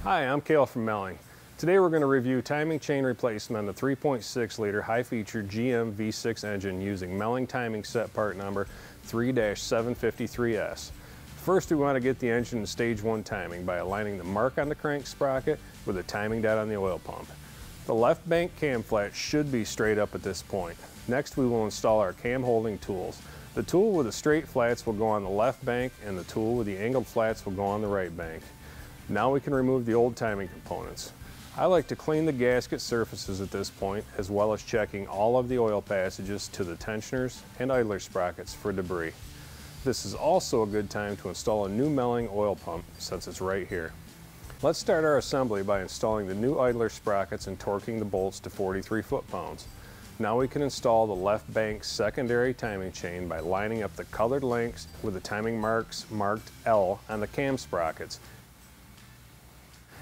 Hi, I'm Cale from Melling. Today we're going to review timing chain replacement on the 3.6 liter high-featured GM V6 engine using Melling timing set part number 3-753S. First, we want to get the engine in stage 1 timing by aligning the mark on the crank sprocket with the timing dot on the oil pump. The left bank cam flat should be straight up at this point. Next, we will install our cam holding tools. The tool with the straight flats will go on the left bank and the tool with the angled flats will go on the right bank. Now we can remove the old timing components. I like to clean the gasket surfaces at this point, as well as checking all of the oil passages to the tensioners and idler sprockets for debris. This is also a good time to install a new Melling oil pump, since it's right here. Let's start our assembly by installing the new idler sprockets and torquing the bolts to 43 foot-pounds. Now we can install the left bank secondary timing chain by lining up the colored links with the timing marks marked L on the cam sprockets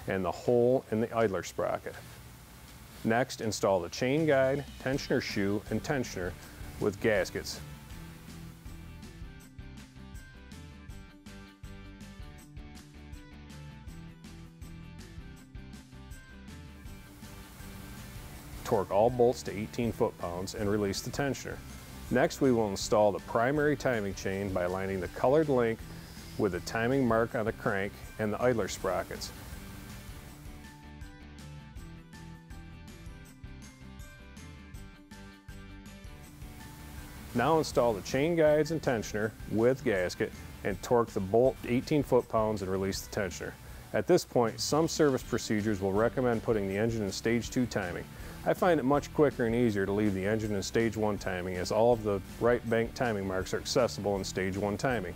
and the hole in the idler sprocket. Next, install the chain guide, tensioner shoe, and tensioner with gaskets. Torque all bolts to 18 foot-pounds and release the tensioner. Next, we will install the primary timing chain by aligning the colored link with the timing mark on the crank and the idler sprockets. Now install the chain guides and tensioner with gasket and torque the bolt 18 foot-pounds and release the tensioner. At this point, some service procedures will recommend putting the engine in stage 2 timing. I find it much quicker and easier to leave the engine in stage 1 timing, as all of the right bank timing marks are accessible in stage 1 timing.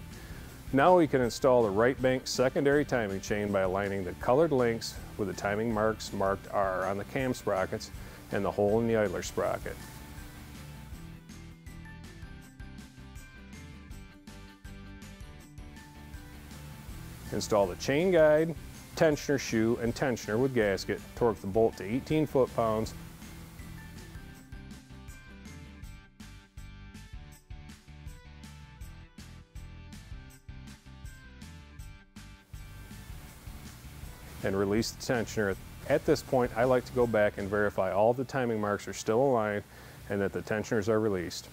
Now we can install the right bank secondary timing chain by aligning the colored links with the timing marks marked R on the cam sprockets and the hole in the idler sprocket. Install the chain guide, tensioner shoe, and tensioner with gasket. Torque the bolt to 18 foot-pounds. And release the tensioner. At this point, I like to go back and verify all the timing marks are still aligned and that the tensioners are released.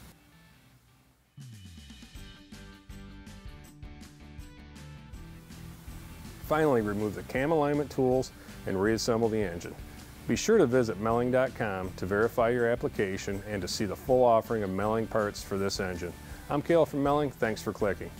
Finally, remove the cam alignment tools and reassemble the engine. Be sure to visit Melling.com to verify your application and to see the full offering of Melling parts for this engine. I'm Cale from Melling. Thanks for clicking.